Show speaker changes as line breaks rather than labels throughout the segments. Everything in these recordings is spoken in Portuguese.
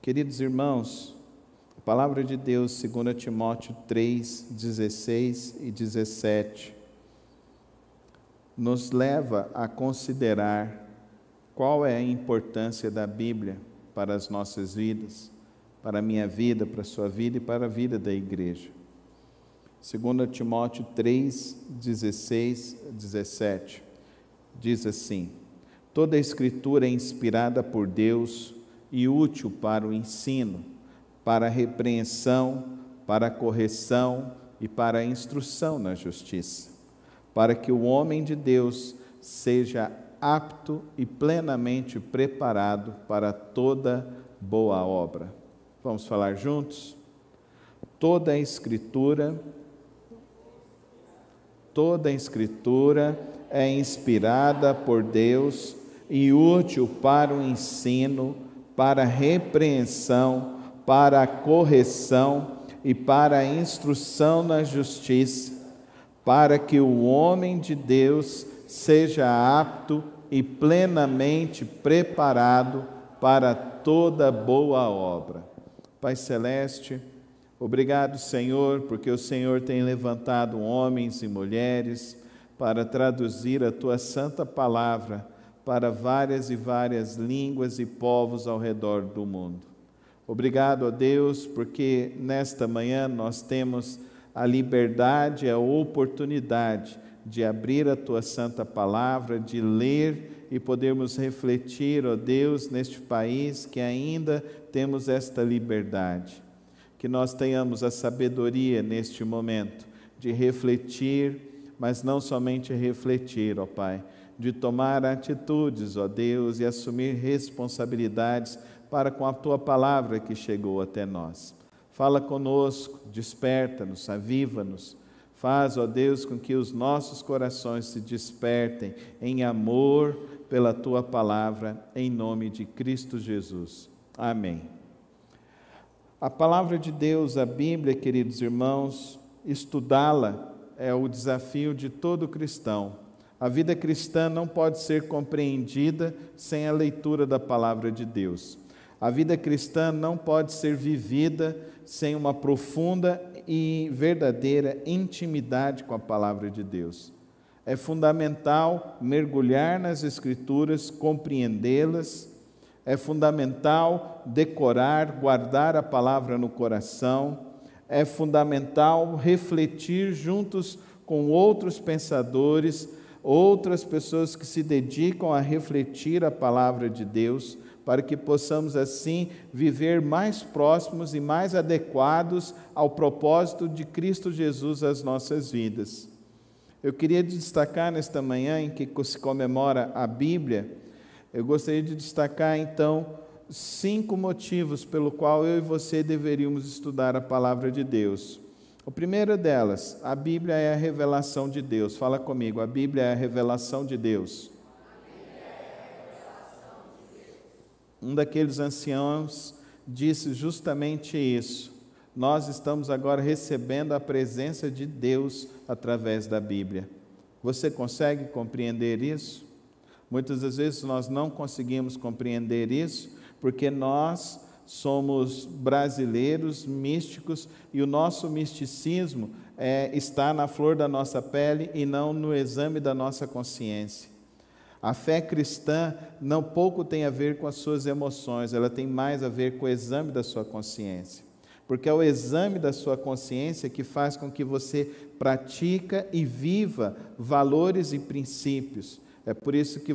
Queridos irmãos, a palavra de Deus, 2 Timóteo 3, 16 e 17, nos leva a considerar qual é a importância da Bíblia para as nossas vidas, para a minha vida, para a sua vida e para a vida da igreja. 2 Timóteo 3, 16 e 17, diz assim: toda a Escritura é inspirada por Deus e útil para o ensino, para a repreensão, para a correção e para a instrução na justiça, para que o homem de Deus seja apto e plenamente preparado para toda boa obra. Vamos falar juntos? Toda a Escritura é inspirada por Deus e útil para o ensino, para a repreensão, para a correção e para a instrução na justiça, para que o homem de Deus seja apto e plenamente preparado para toda boa obra. Pai Celeste, obrigado, Senhor, porque o Senhor tem levantado homens e mulheres para traduzir a Tua santa palavra para várias e várias línguas e povos ao redor do mundo. Obrigado, ó Deus, porque nesta manhã nós temos a liberdade, a oportunidade de abrir a Tua santa palavra, de ler e podermos refletir, ó Deus, neste país que ainda temos esta liberdade. Que nós tenhamos a sabedoria neste momento de refletir, mas não somente refletir, ó Pai, de tomar atitudes, ó Deus, e assumir responsabilidades para com a Tua palavra que chegou até nós. Fala conosco, desperta-nos, aviva-nos. Faz, ó Deus, com que os nossos corações se despertem em amor pela Tua palavra, em nome de Cristo Jesus. Amém. A palavra de Deus, a Bíblia, queridos irmãos, estudá-la é o desafio de todo cristão. A vida cristã não pode ser compreendida sem a leitura da palavra de Deus. A vida cristã não pode ser vivida sem uma profunda e verdadeira intimidade com a palavra de Deus. É fundamental mergulhar nas Escrituras, compreendê-las. É fundamental decorar, guardar a palavra no coração. É fundamental refletir juntos com outros pensadores, outras pessoas que se dedicam a refletir a palavra de Deus, para que possamos assim viver mais próximos e mais adequados ao propósito de Cristo Jesus às nossas vidas. Eu queria destacar nesta manhã em que se comemora a Bíblia, eu gostaria de destacar então 5 motivos pelo qual eu e você deveríamos estudar a palavra de Deus. O primeiro delas, a Bíblia é a revelação de Deus. Fala comigo, a Bíblia é a revelação de Deus. Um daqueles anciãos disse justamente isso. Nós estamos agora recebendo a presença de Deus através da Bíblia. Você consegue compreender isso? Muitas das vezes nós não conseguimos compreender isso, porque nós somos brasileiros, místicos, e o nosso misticismo está na flor da nossa pele e não no exame da nossa consciência. A fé cristã não pouco tem a ver com as suas emoções, ela tem mais a ver com o exame da sua consciência. Porque é o exame da sua consciência que faz com que você pratica e viva valores e princípios. É por isso que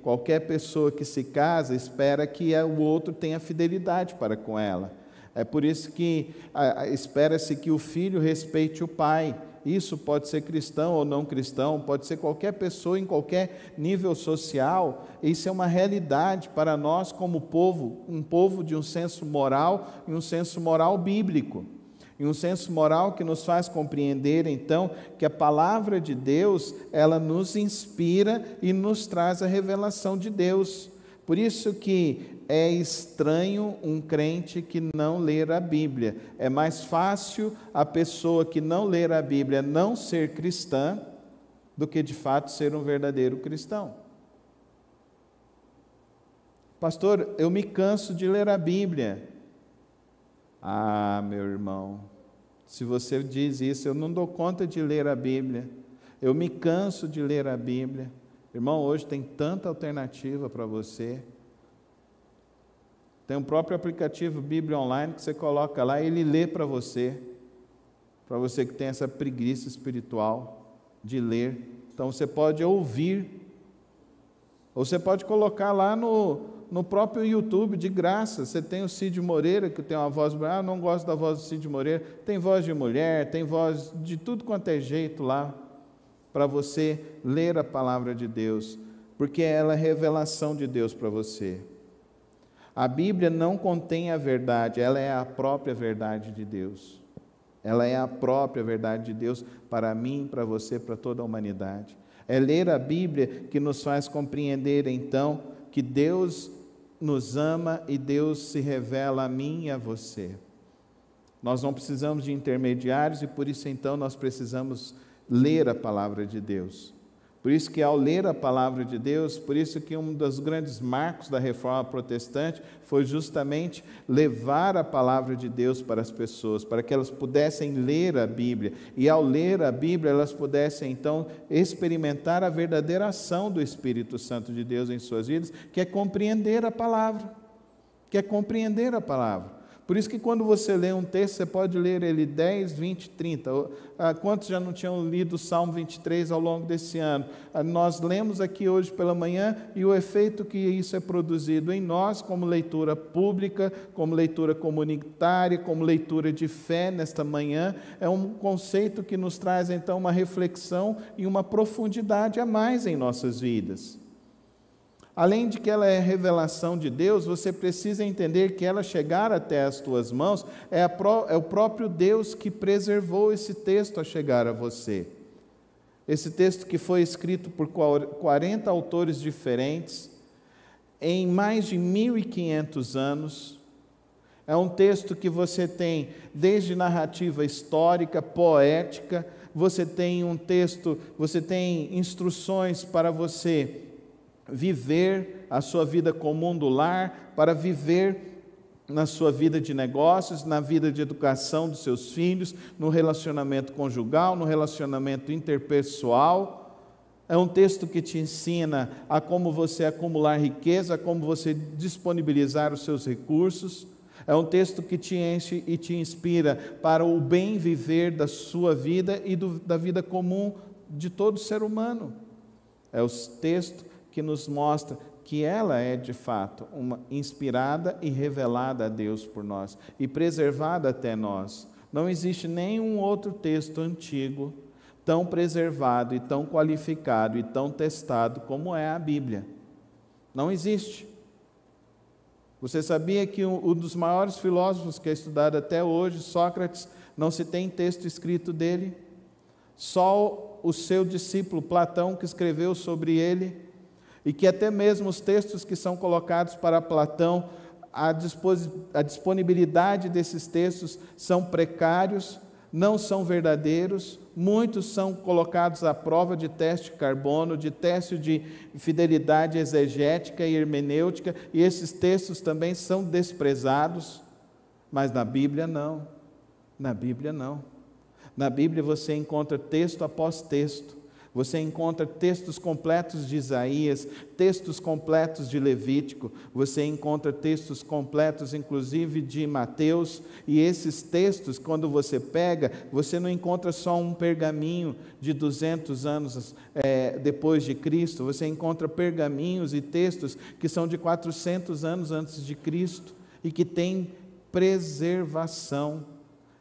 qualquer pessoa que se casa, espera que o outro tenha fidelidade para com ela. É por isso que espera-se que o filho respeite o pai. Isso pode ser cristão ou não cristão, pode ser qualquer pessoa em qualquer nível social. Isso é uma realidade para nós como povo, um povo de um senso moral e um senso moral bíblico. E um senso moral que nos faz compreender, então, que a palavra de Deus, ela nos inspira e nos traz a revelação de Deus. Por isso que é estranho um crente que não ler a Bíblia. É mais fácil a pessoa que não ler a Bíblia não ser cristã do que, de fato, ser um verdadeiro cristão. Pastor, eu me canso de ler a Bíblia. Ah, meu irmão, se você diz isso, eu não dou conta de ler a Bíblia, eu me canso de ler a Bíblia. Irmão, hoje tem tanta alternativa para você. Tem um próprio aplicativo Bíblia Online que você coloca lá e ele lê para você que tem essa preguiça espiritual de ler. Então você pode ouvir, ou você pode colocar lá no próprio YouTube, de graça. Você tem o Cid Moreira, que tem uma voz, não gosto da voz do Cid Moreira, tem voz de mulher, tem voz de tudo quanto é jeito lá, para você ler a palavra de Deus, porque ela é revelação de Deus para você. A Bíblia não contém a verdade, ela é a própria verdade de Deus. Ela é a própria verdade de Deus para mim, para você, para toda a humanidade. É ler a Bíblia que nos faz compreender, então, que Deus nos ama e Deus se revela a mim e a você. Nós não precisamos de intermediários e por isso, então, nós precisamos ler a palavra de Deus. Por isso que ao ler a palavra de Deus, por isso que um dos grandes marcos da Reforma Protestante foi justamente levar a palavra de Deus para as pessoas, para que elas pudessem ler a Bíblia, e ao ler a Bíblia elas pudessem então experimentar a verdadeira ação do Espírito Santo de Deus em suas vidas, que é compreender a palavra, Por isso que quando você lê um texto, você pode ler ele 10, 20, 30. Quantos já não tinham lido o Salmo 23 ao longo desse ano? Nós lemos aqui hoje pela manhã e o efeito que isso é produzido em nós, como leitura pública, como leitura comunitária, como leitura de fé nesta manhã, é um conceito que nos traz então uma reflexão e uma profundidade a mais em nossas vidas. Além de que ela é revelação de Deus, você precisa entender que ela chegar até as tuas mãos é o próprio Deus que preservou esse texto a chegar a você. Esse texto que foi escrito por 40 autores diferentes, em mais de 1.500 anos, é um texto que você tem desde narrativa histórica, poética, você tem um texto, você tem instruções para você viver a sua vida comum do lar, para viver na sua vida de negócios, na vida de educação dos seus filhos, no relacionamento conjugal, no relacionamento interpessoal. É um texto que te ensina a como você acumular riqueza, a como você disponibilizar os seus recursos. É um texto que te enche e te inspira para o bem viver da sua vida e da vida comum de todo ser humano. É o texto que nos mostra que ela é de fato uma inspirada e revelada a Deus por nós e preservada até nós. Não existe nenhum outro texto antigo tão preservado e tão qualificado e tão testado como é a Bíblia. Não existe. Você sabia que um dos maiores filósofos que é estudado até hoje, Sócrates, não se tem texto escrito dele? Só o seu discípulo Platão que escreveu sobre ele, e que até mesmo os textos que são colocados para Platão, a disponibilidade desses textos são precários, não são verdadeiros, muitos são colocados à prova de teste de carbono, de teste de fidelidade exegética e hermenêutica, e esses textos também são desprezados, mas na Bíblia não, na Bíblia não. Na Bíblia você encontra texto após texto, você encontra textos completos de Isaías, textos completos de Levítico, você encontra textos completos, inclusive, de Mateus, e esses textos, quando você pega, você não encontra só um pergaminho de 200 anos depois de Cristo, você encontra pergaminhos e textos que são de 400 anos antes de Cristo, e que têm preservação,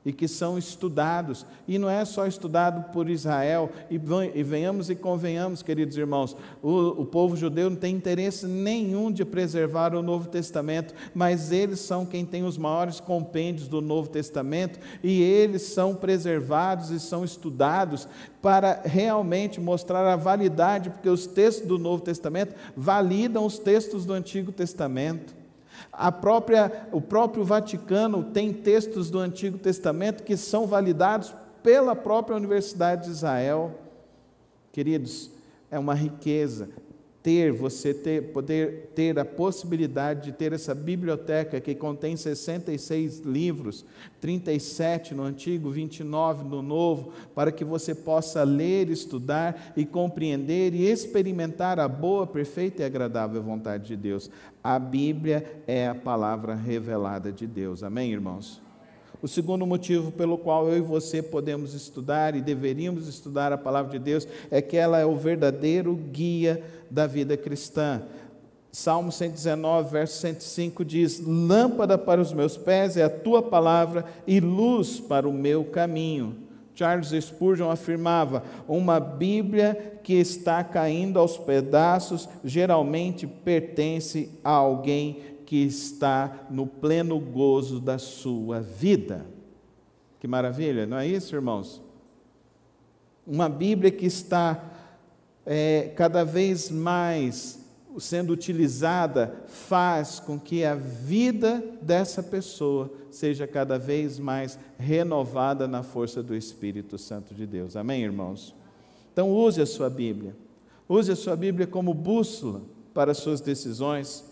e que são estudados, e não é só estudado por Israel, e venhamos e convenhamos, queridos irmãos, o povo judeu não tem interesse nenhum de preservar o Novo Testamento, mas eles são quem tem os maiores compêndios do Novo Testamento, e eles são preservados e são estudados para realmente mostrar a validade, porque os textos do Novo Testamento validam os textos do Antigo Testamento. O próprio Vaticano tem textos do Antigo Testamento que são validados pela própria Universidade de Israel. Queridos, é uma riqueza poder ter a possibilidade de ter essa biblioteca que contém 66 livros, 37 no Antigo, 29 no Novo, para que você possa ler, estudar e compreender e experimentar a boa, perfeita e agradável vontade de Deus. A Bíblia é a palavra revelada de Deus. Amém, irmãos? O segundo motivo pelo qual eu e você podemos estudar e deveríamos estudar a palavra de Deus é que ela é o verdadeiro guia da vida cristã. Salmo 119, verso 105 diz: lâmpada para os meus pés é a tua palavra e luz para o meu caminho. Charles Spurgeon afirmava: uma Bíblia que está caindo aos pedaços geralmente pertence a alguém que está no pleno gozo da sua vida. Que maravilha, não é isso, irmãos? Uma Bíblia que está cada vez mais sendo utilizada faz com que a vida dessa pessoa seja cada vez mais renovada na força do Espírito Santo de Deus. Amém, irmãos? Então use a sua Bíblia. Use a sua Bíblia como bússola para as suas decisões.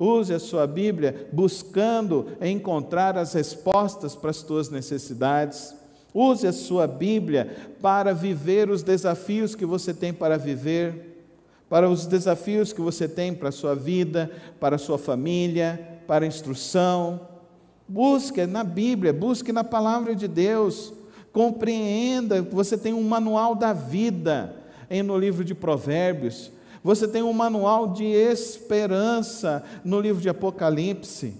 Use a sua Bíblia buscando encontrar as respostas para as tuas necessidades. Use a sua Bíblia para viver os desafios que você tem para viver, para os desafios que você tem para a sua vida, para a sua família, para a instrução. Busque na Bíblia, busque na palavra de Deus. Compreenda que você tem um manual da vida no livro de Provérbios. Você tem um manual de esperança no livro de Apocalipse.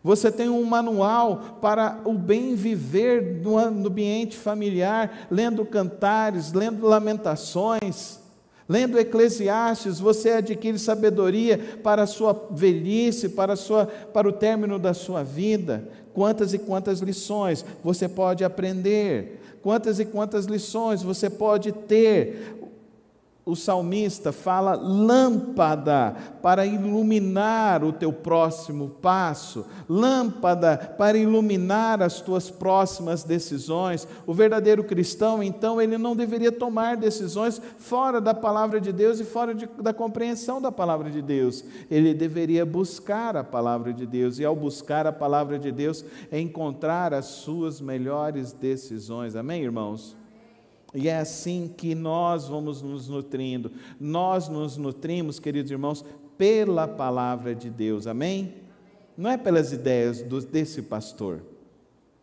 Você tem um manual para o bem viver no ambiente familiar, lendo Cantares, lendo Lamentações, lendo Eclesiastes. Você adquire sabedoria para a sua velhice, para o término da sua vida. Quantas e quantas lições você pode aprender, quantas e quantas lições você pode ter. O salmista fala lâmpada para iluminar o teu próximo passo, lâmpada para iluminar as tuas próximas decisões. O verdadeiro cristão, então, ele não deveria tomar decisões fora da palavra de Deus e fora da compreensão da palavra de Deus. Ele deveria buscar a palavra de Deus e, ao buscar a palavra de Deus, encontrar as suas melhores decisões. Amém, irmãos? E é assim que nós vamos nos nutrindo. Nós nos nutrimos, queridos irmãos, pela palavra de Deus. Amém? Não é pelas ideias desse pastor.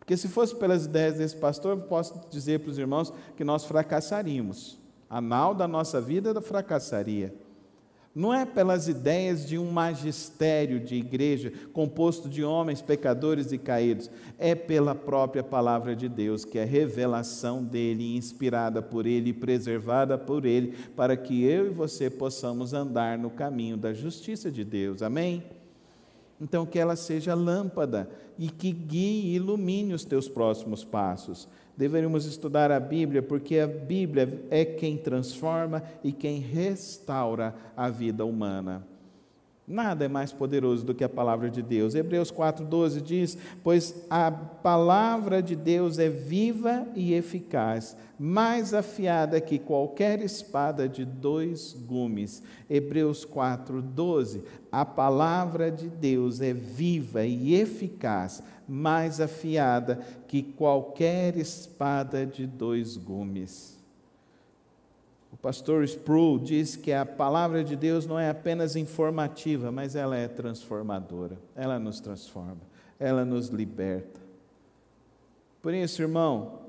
Porque se fosse pelas ideias desse pastor, eu posso dizer para os irmãos que nós fracassaríamos. A nau da nossa vida fracassaria. Não é pelas ideias de um magistério de igreja composto de homens pecadores e caídos, é pela própria palavra de Deus, que é revelação dele, inspirada por ele e preservada por ele, para que eu e você possamos andar no caminho da justiça de Deus. Amém? Então, que ela seja lâmpada e que guie e ilumine os teus próximos passos. Deveríamos estudar a Bíblia, porque a Bíblia é quem transforma e quem restaura a vida humana. Nada é mais poderoso do que a palavra de Deus. Hebreus 4,12 diz: pois a palavra de Deus é viva e eficaz, mais afiada que qualquer espada de 2 gumes. Hebreus 4,12. A palavra de Deus é viva e eficaz, mais afiada que qualquer espada de 2 gumes. O pastor Sproul diz que a palavra de Deus não é apenas informativa, mas ela é transformadora. Ela nos transforma, ela nos liberta. Por isso, irmão,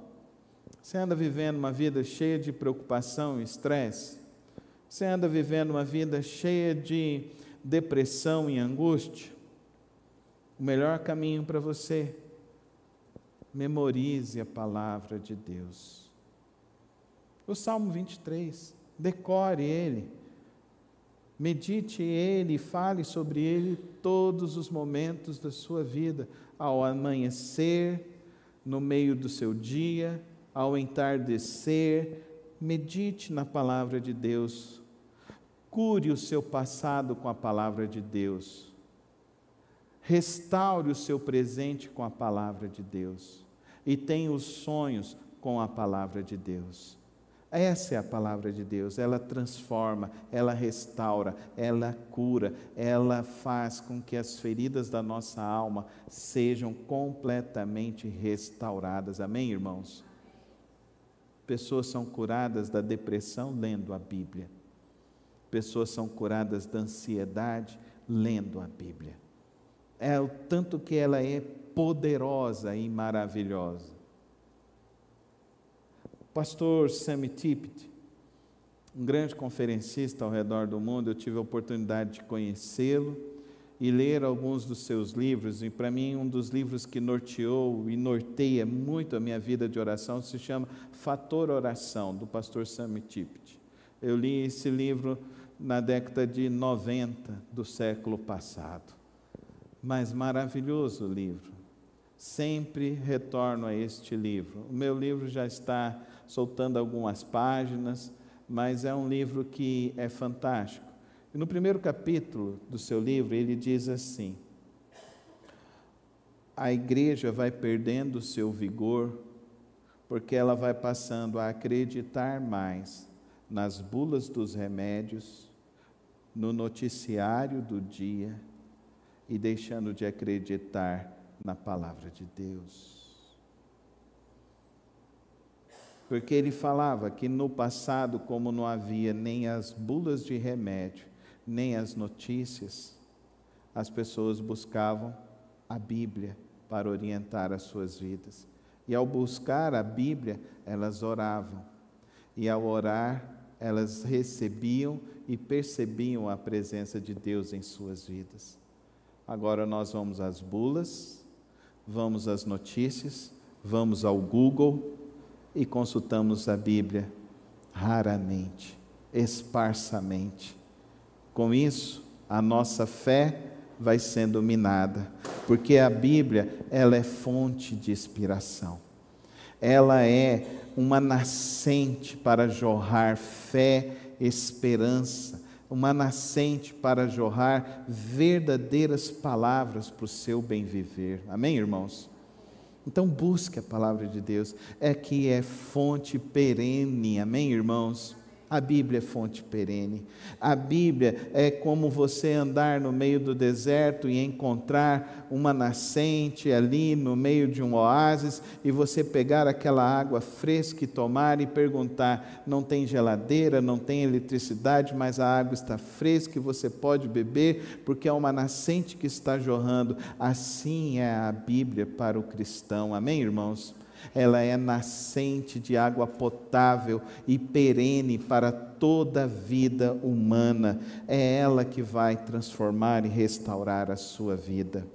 você anda vivendo uma vida cheia de preocupação e estresse? Você anda vivendo uma vida cheia de depressão e angústia? O melhor caminho para você: memorize a palavra de Deus. O Salmo 23, decore ele, medite ele, fale sobre ele todos os momentos da sua vida, ao amanhecer, no meio do seu dia, ao entardecer. Medite na palavra de Deus, cure o seu passado com a palavra de Deus, restaure o seu presente com a palavra de Deus e tenha os sonhos com a palavra de Deus. Essa é a palavra de Deus, ela transforma, ela restaura, ela cura, ela faz com que as feridas da nossa alma sejam completamente restauradas. Amém, irmãos? Pessoas são curadas da depressão lendo a Bíblia. Pessoas são curadas da ansiedade lendo a Bíblia. É o tanto que ela é poderosa e maravilhosa. O pastor Sammy Tippett, um grande conferencista ao redor do mundo, eu tive a oportunidade de conhecê-lo e ler alguns dos seus livros, e para mim um dos livros que norteou e norteia muito a minha vida de oração se chama Fator Oração, do pastor Sammy Tippett. Eu li esse livro na década de 90 do século passado, mas maravilhoso livro, sempre retorno a este livro. O meu livro já está soltando algumas páginas, mas é um livro que é fantástico. E no primeiro capítulo do seu livro, ele diz assim: a igreja vai perdendo o seu vigor, porque ela vai passando a acreditar mais nas bulas dos remédios, no noticiário do dia, e deixando de acreditar na palavra de Deus. Porque ele falava que no passado, como não havia nem as bulas de remédio, nem as notícias, as pessoas buscavam a Bíblia para orientar as suas vidas. E ao buscar a Bíblia, elas oravam. E ao orar, elas recebiam e percebiam a presença de Deus em suas vidas. Agora nós vamos às bulas, vamos às notícias, vamos ao Google e consultamos a Bíblia raramente, esparsamente. Com isso, a nossa fé vai sendo minada, porque a Bíblia, ela é fonte de inspiração. Ela é uma nascente para jorrar fé, esperança, uma nascente para jorrar verdadeiras palavras para o seu bem viver. Amém, irmãos? Então busque a palavra de Deus, é que é fonte perene. Amém, irmãos? A Bíblia é fonte perene. A Bíblia é como você andar no meio do deserto e encontrar uma nascente ali no meio de um oásis, e você pegar aquela água fresca e tomar e perguntar: não tem geladeira, não tem eletricidade, mas a água está fresca e você pode beber, porque é uma nascente que está jorrando. Assim é a Bíblia para o cristão. Amém, irmãos? Ela é nascente de água potável e perene para toda a vida humana. É ela que vai transformar e restaurar a sua vida.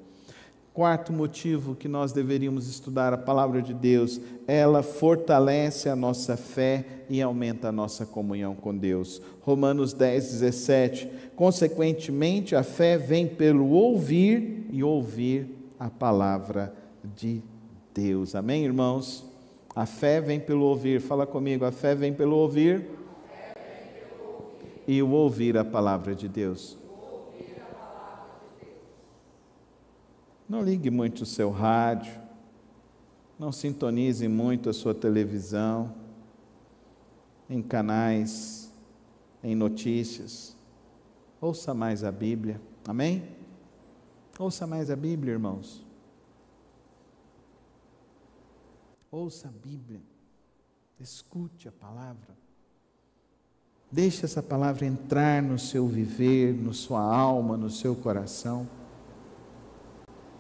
Quarto motivo que nós deveríamos estudar a palavra de Deus: ela fortalece a nossa fé e aumenta a nossa comunhão com Deus. Romanos 10:17. Consequentemente, a fé vem pelo ouvir, e ouvir a palavra de Deus. Amém, irmãos? A fé vem pelo ouvir. Fala comigo: a fé vem pelo ouvir, e o ouvir a palavra de Deus. Não ligue muito o seu rádio, não sintonize muito a sua televisão, em canais, em notícias. Ouça mais a Bíblia. Amém? Ouça mais a Bíblia, irmãos. Ouça a Bíblia, escute a palavra, deixe essa palavra entrar no seu viver, na sua alma, no seu coração.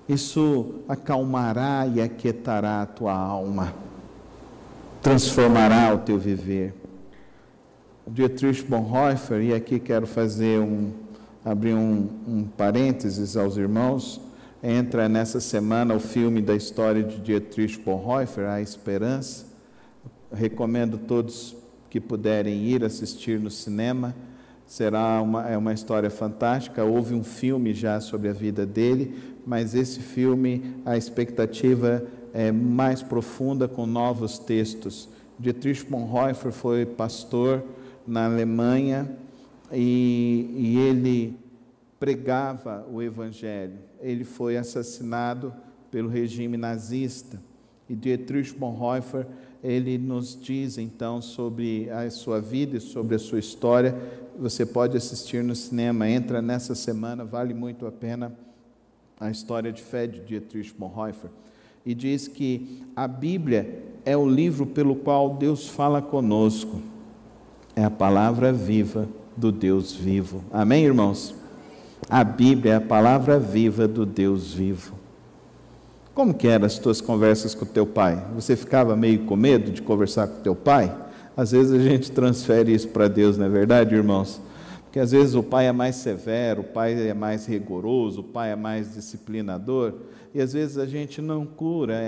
Isso acalmará e aquietará a tua alma, transformará o teu viver. Dietrich Bonhoeffer, e aqui quero abrir um parênteses aos irmãos. Entra nessa semana o filme da história de Dietrich Bonhoeffer, A Esperança. Recomendo todos que puderem ir assistir no cinema. Será uma história fantástica. Houve um filme já sobre a vida dele, mas esse filme, a expectativa é mais profunda, com novos textos. Dietrich Bonhoeffer foi pastor na Alemanha e ele pregava o Evangelho. Ele foi assassinado pelo regime nazista E Dietrich Bonhoeffer, ele nos diz então sobre a sua vida e sobre a sua história. Você pode assistir no cinema, entra nessa semana, vale muito a pena, a história de fé de Dietrich Bonhoeffer. E diz que a Bíblia é o livro pelo qual Deus fala conosco. É a palavra viva do Deus vivo. Amém, irmãos? A Bíblia é a palavra viva do Deus vivo. Como que eram as tuas conversas com o teu pai? Você ficava meio com medo de conversar com o teu pai? Às vezes a gente transfere isso para Deus, não é verdade, irmãos? Porque às vezes o pai é mais severo, o pai é mais rigoroso, o pai é mais disciplinador, e às vezes a gente não cura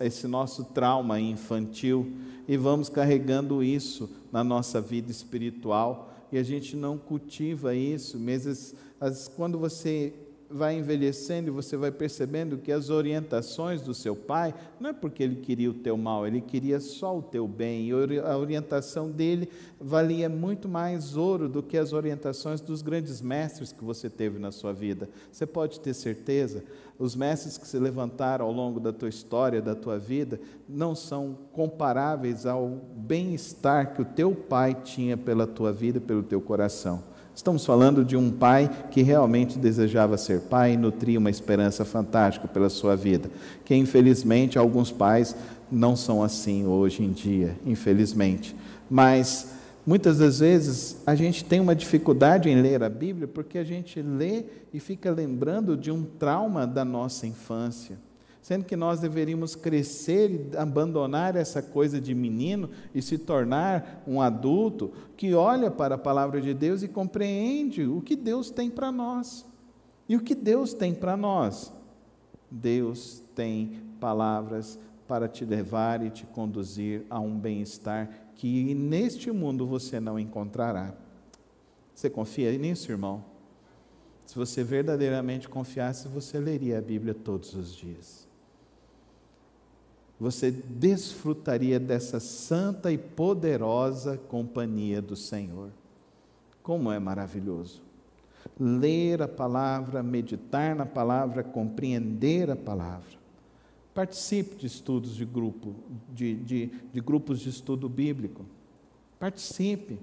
esse nosso trauma infantil, e vamos carregando isso na nossa vida espiritual, e a gente não cultiva isso. Mas quando você vai envelhecendo e você vai percebendo que as orientações do seu pai, não é porque ele queria o teu mal, ele queria só o teu bem, e a orientação dele valia muito mais ouro do que as orientações dos grandes mestres que você teve na sua vida. Você pode ter certeza, os mestres que se levantaram ao longo da tua história, da tua vida, não são comparáveis ao bem-estar que o teu pai tinha pela tua vida, pelo teu coração. Estamos falando de um pai que realmente desejava ser pai e nutria uma esperança fantástica pela sua vida, que infelizmente alguns pais não são assim hoje em dia, infelizmente. Mas muitas das vezes a gente tem uma dificuldade em ler a Bíblia porque a gente lê e fica lembrando de um trauma da nossa infância, sendo que nós deveríamos crescer e abandonar essa coisa de menino e se tornar um adulto que olha para a palavra de Deus e compreende o que Deus tem para nós. E o que Deus tem para nós? Deus tem palavras para te levar e te conduzir a um bem-estar que neste mundo você não encontrará. Você confia nisso, irmão? Se você verdadeiramente confiasse, você leria a Bíblia todos os dias. Você desfrutaria dessa santa e poderosa companhia do Senhor. Como é maravilhoso ler a palavra, meditar na palavra, compreender a palavra. Participe de estudos de grupo, de grupos de estudo bíblico. Participe.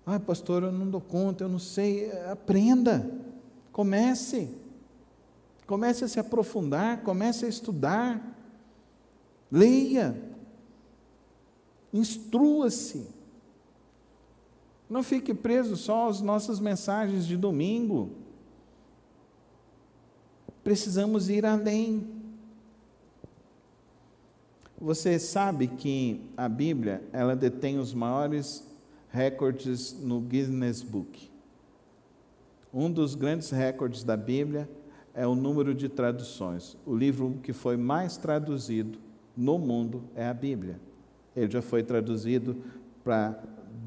Ai, pastor, eu não dou conta, eu não sei. Aprenda. Comece a se aprofundar, comece a estudar. Leia, instrua-se, não fique preso só às nossas mensagens de domingo, precisamos ir além. Você sabe que a Bíblia, ela detém os maiores recordes no Guinness Book. Um dos grandes recordes da Bíblia é o número de traduções. O livro que foi mais traduzido no mundo é a Bíblia. Ele já foi traduzido para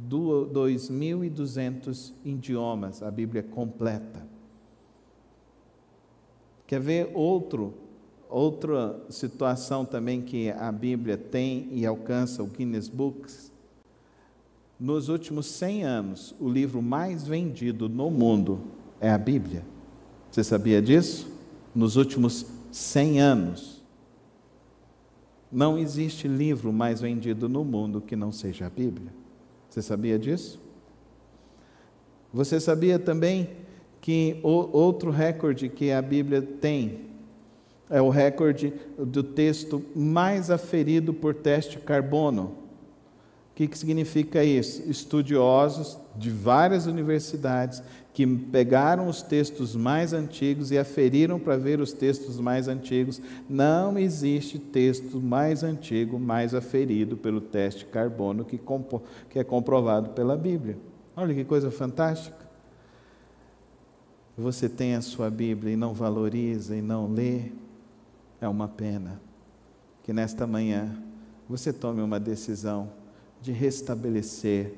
2.200 idiomas, a Bíblia completa. Quer ver outra situação também que a Bíblia tem e alcança o Guinness Books? Nos últimos 100 anos, o livro mais vendido no mundo é a Bíblia. Você sabia disso? Nos últimos 100 anos. Não existe livro mais vendido no mundo que não seja a Bíblia. Você sabia disso? Você sabia também que outro recorde que a Bíblia tem é o recorde do texto mais aferido por teste carbono? O que significa isso? Estudiosos de várias universidades que pegaram os textos mais antigos e aferiram para ver os textos mais antigos. Não existe texto mais antigo, mais aferido pelo teste carbono que é comprovado pela Bíblia. Olha que coisa fantástica. Você tem a sua Bíblia e não valoriza e não lê, é uma pena. Que nesta manhã você tome uma decisão de restabelecer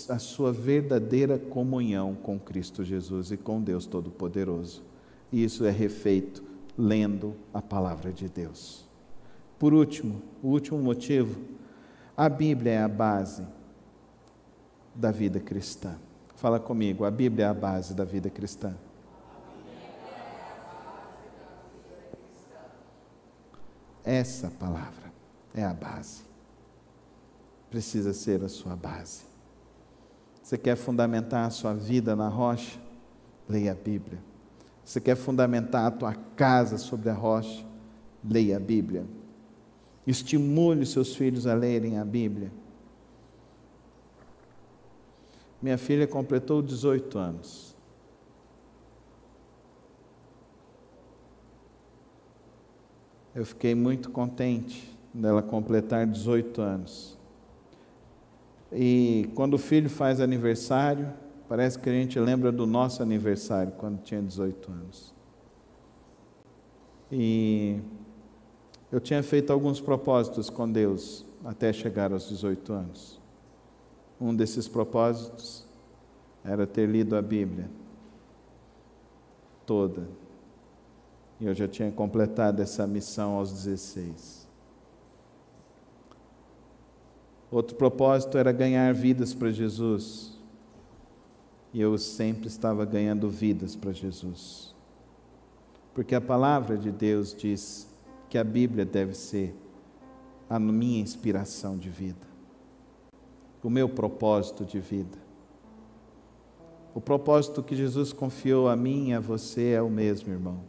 a sua verdadeira comunhão com Cristo Jesus e com Deus Todo-Poderoso. E isso é refeito lendo a palavra de Deus. Por último, o último motivo, a Bíblia é a base da vida cristã. Fala comigo, a Bíblia é a base da vida cristã. Essa palavra é a base. Precisa ser a sua base. Você quer fundamentar a sua vida na rocha? Leia a Bíblia. Você quer fundamentar a tua casa sobre a rocha? Leia a Bíblia. Estimule seus filhos a lerem a Bíblia. Minha filha completou 18 anos. Eu fiquei muito contente dela completar 18 anos. E quando o filho faz aniversário, parece que a gente lembra do nosso aniversário, quando tinha 18 anos. E eu tinha feito alguns propósitos com Deus, até chegar aos 18 anos. Um desses propósitos era ter lido a Bíblia toda. E eu já tinha completado essa missão aos 16. Outro propósito era ganhar vidas para Jesus. E eu sempre estava ganhando vidas para Jesus. Porque a palavra de Deus diz que a Bíblia deve ser a minha inspiração de vida. O meu propósito de vida. O propósito que Jesus confiou a mim e a você é o mesmo, irmão.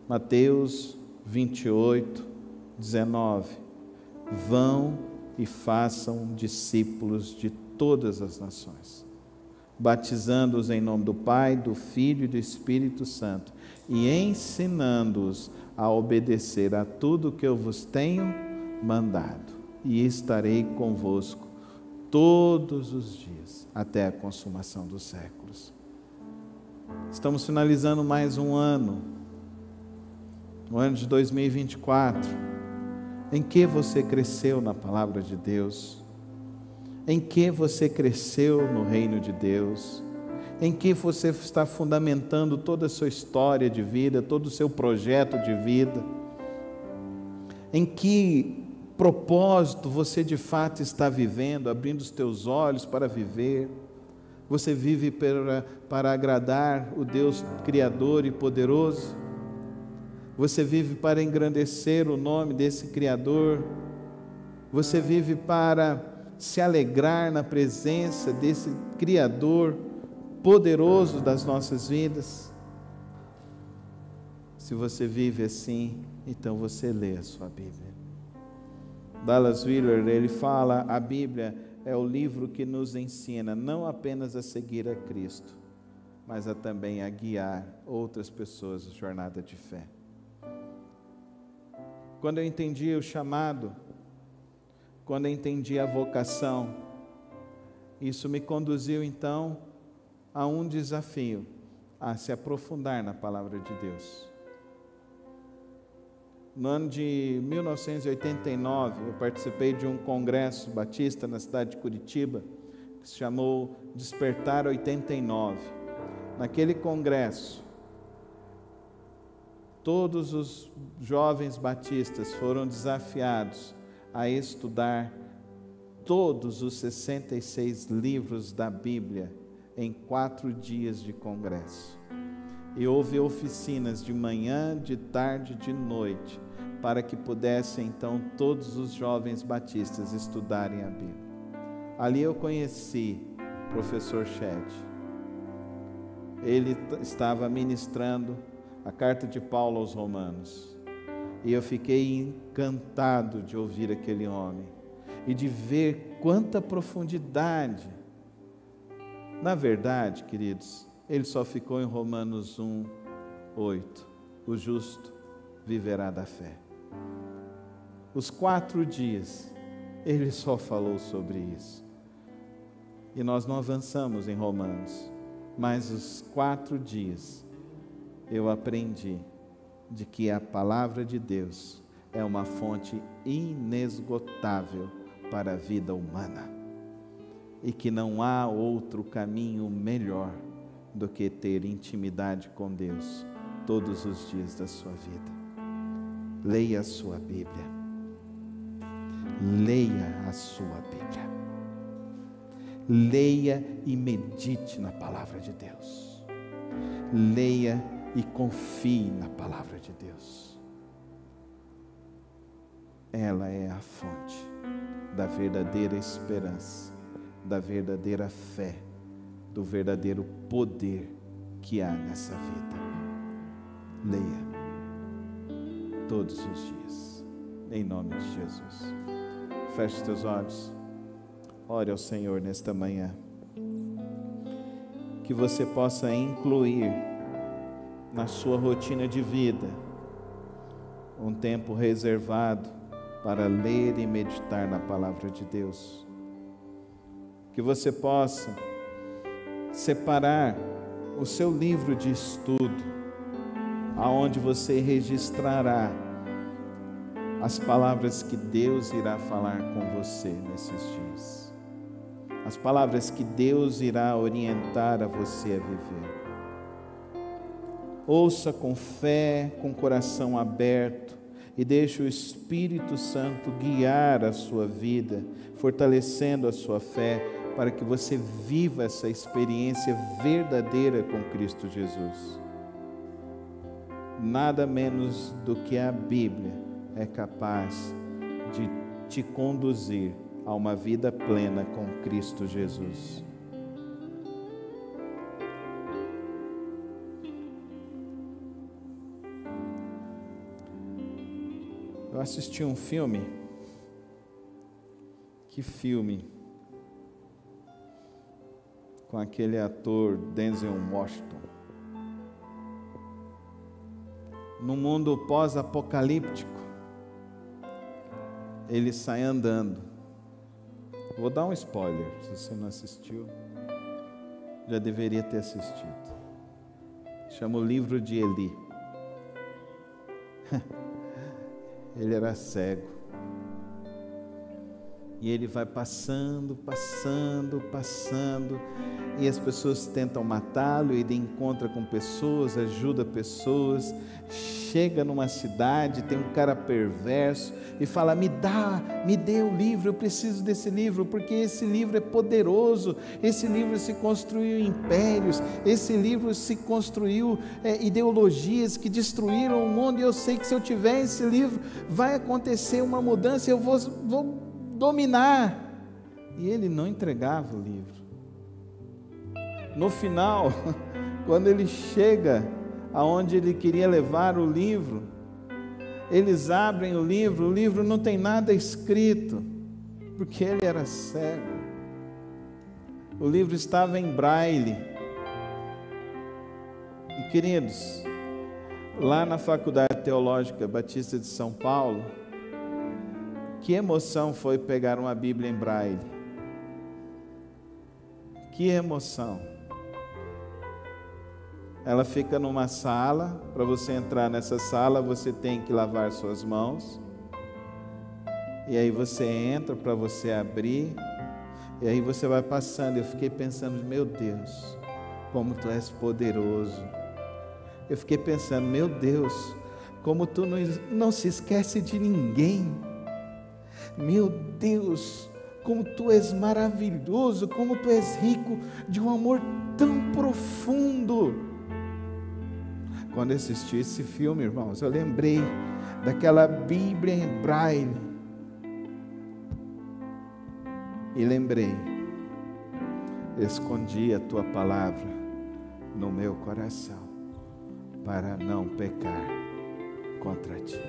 Mateus 28, 19. Vão e façam discípulos de todas as nações, batizando-os em nome do Pai, do Filho e do Espírito Santo, e ensinando-os a obedecer a tudo que eu vos tenho mandado, e estarei convosco todos os dias, até a consumação dos séculos. Estamos finalizando mais um ano, o ano de 2024, em que você cresceu na palavra de Deus, em que você cresceu no reino de Deus, em que você está fundamentando toda a sua história de vida, todo o seu projeto de vida, em que propósito você de fato está vivendo, abrindo os teus olhos para viver. Você vive para agradar o Deus Criador e poderoso? Você vive para engrandecer o nome desse Criador? Você vive para se alegrar na presença desse Criador poderoso das nossas vidas? Se você vive assim, então você lê a sua Bíblia. Dallas Willard, ele fala, a Bíblia é o livro que nos ensina não apenas a seguir a Cristo, mas também a guiar outras pessoas na jornada de fé. Quando eu entendi o chamado, quando eu entendi a vocação, isso me conduziu então a um desafio, a se aprofundar na palavra de Deus. No ano de 1989, eu participei de um congresso batista na cidade de Curitiba, que se chamou Despertar 89. Naquele congresso, todos os jovens batistas foram desafiados a estudar todos os 66 livros da Bíblia em 4 dias de congresso. E houve oficinas de manhã, de tarde, de noite, para que pudessem então todos os jovens batistas estudarem a Bíblia. Ali eu conheci o professor Shedd. Ele estava ministrando a carta de Paulo aos Romanos. E eu fiquei encantado de ouvir aquele homem e de ver quanta profundidade. Na verdade, queridos, ele só ficou em Romanos 1, 8. O justo viverá da fé. Os 4 dias, ele só falou sobre isso. E nós não avançamos em Romanos, mas os 4 dias eu aprendi de que a palavra de Deus é uma fonte inesgotável para a vida humana. E que não há outro caminho melhor do que ter intimidade com Deus todos os dias da sua vida. Leia a sua Bíblia. Leia a sua Bíblia. Leia e medite na palavra de Deus. Leia e confie na palavra de Deus. ela é a fonte da verdadeira esperança, da verdadeira fé, do verdadeiro poder que há nessa vida. Leia todos os dias, em nome de Jesus. Feche teus olhos, ore ao Senhor nesta manhã, que você possa incluir na sua rotina de vida um tempo reservado para ler e meditar na palavra de Deus, que você possa separar o seu livro de estudo, aonde você registrará as palavras que Deus irá falar com você nesses dias, as palavras que Deus irá orientar a você a viver. Ouça com fé, com o coração aberto, e deixe o Espírito Santo guiar a sua vida, fortalecendo a sua fé, para que você viva essa experiência verdadeira com Cristo Jesus. Nada menos do que a Bíblia é capaz de te conduzir a uma vida plena com Cristo Jesus. Eu assisti um filme. Que filme? Com aquele ator Denzel Washington. No mundo pós-apocalíptico, ele sai andando. Vou dar um spoiler, se você não assistiu, já deveria ter assistido. Chama o livro de Eli. Ele era cego. E ele vai passando, e as pessoas tentam matá-lo, e ele encontra com pessoas, ajuda pessoas, chega numa cidade, tem um cara perverso, e fala, me dê o livro, eu preciso desse livro, porque esse livro é poderoso, esse livro se construiu impérios, esse livro se construiu ideologias que destruíram o mundo, e eu sei que se eu tiver esse livro, vai acontecer uma mudança, eu vou dominar. E ele não entregava o livro. No final, quando ele chega aonde ele queria levar o livro, eles abrem o livro não tem nada escrito, porque ele era cego. O livro estava em braille. E queridos, lá na Faculdade Teológica Batista de São Paulo, que emoção foi pegar uma Bíblia em braille. Que emoção. Ela fica numa sala. Para você entrar nessa sala, você tem que lavar suas mãos. E aí você entra para você abrir. E aí você vai passando. Eu fiquei pensando, meu Deus, como tu és poderoso. Eu fiquei pensando, meu Deus, como tu não se esquece de ninguém. Meu Deus, como tu és maravilhoso, como tu és rico de um amor tão profundo. Quando assisti esse filme, irmãos, eu lembrei daquela Bíblia em braille. E lembrei, escondi a tua palavra no meu coração, para não pecar contra ti.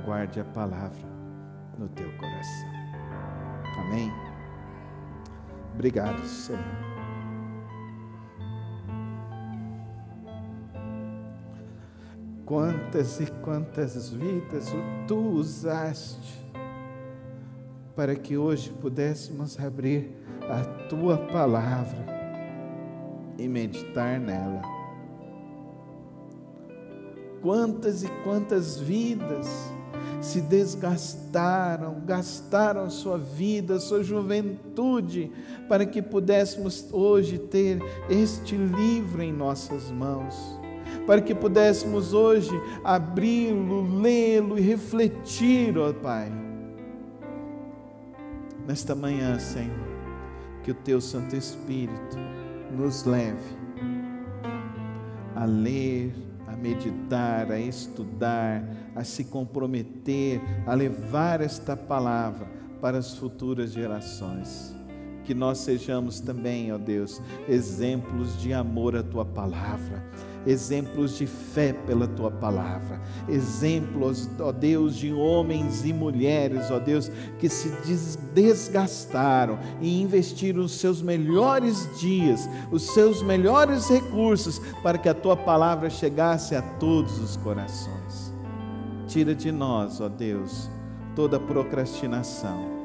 Guarde a palavra no teu coração. Amém? Obrigado, Senhor. Quantas e quantas vidas tu usaste para que hoje pudéssemos abrir a tua palavra e meditar nela. Quantas e quantas vidas se desgastaram, gastaram sua vida, sua juventude, para que pudéssemos hoje ter este livro em nossas mãos, para que pudéssemos hoje abri-lo, lê-lo e refletir, ó Pai. Nesta manhã, Senhor, que o Teu Santo Espírito nos leve a ler, a meditar, a estudar, a se comprometer, a levar esta palavra para as futuras gerações. Que nós sejamos também, ó Deus, exemplos de amor à Tua palavra, exemplos de fé pela Tua palavra, exemplos, ó Deus, de homens e mulheres, ó Deus, que se desgastaram e investiram os seus melhores dias, os seus melhores recursos, para que a Tua palavra chegasse a todos os corações. Tira de nós, ó Deus, toda procrastinação.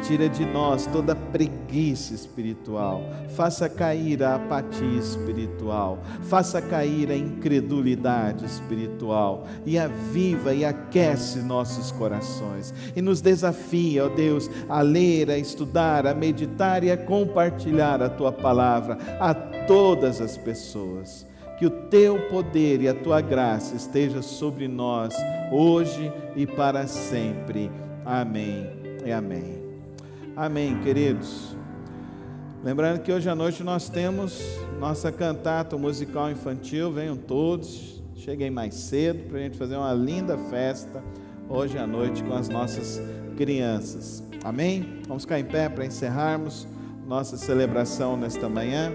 Tira de nós toda preguiça espiritual, faça cair a apatia espiritual, faça cair a incredulidade espiritual, e aviva e aquece nossos corações, e nos desafia, ó Deus, a ler, a estudar, a meditar e a compartilhar a Tua palavra a todas as pessoas. Que o Teu poder e a Tua graça esteja sobre nós, hoje e para sempre. Amém e amém. Amém, queridos. Lembrando que hoje à noite nós temos nossa cantata musical infantil. Venham todos, cheguem mais cedo para a gente fazer uma linda festa hoje à noite com as nossas crianças. Amém? Vamos ficar em pé para encerrarmos nossa celebração nesta manhã.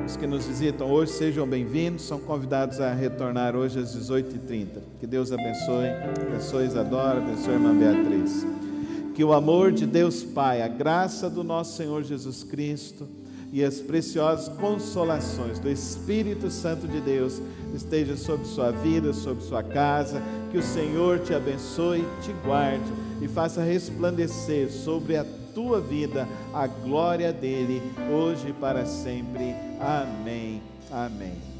Os que nos visitam hoje sejam bem-vindos, são convidados a retornar hoje às 18h30. Que Deus abençoe Isadora, abençoe a irmã Beatriz. Que o amor de Deus Pai, a graça do nosso Senhor Jesus Cristo e as preciosas consolações do Espírito Santo de Deus esteja sobre sua vida, sobre sua casa. Que o Senhor te abençoe, te guarde e faça resplandecer sobre a tua vida a glória dele, hoje e para sempre. Amém. Amém.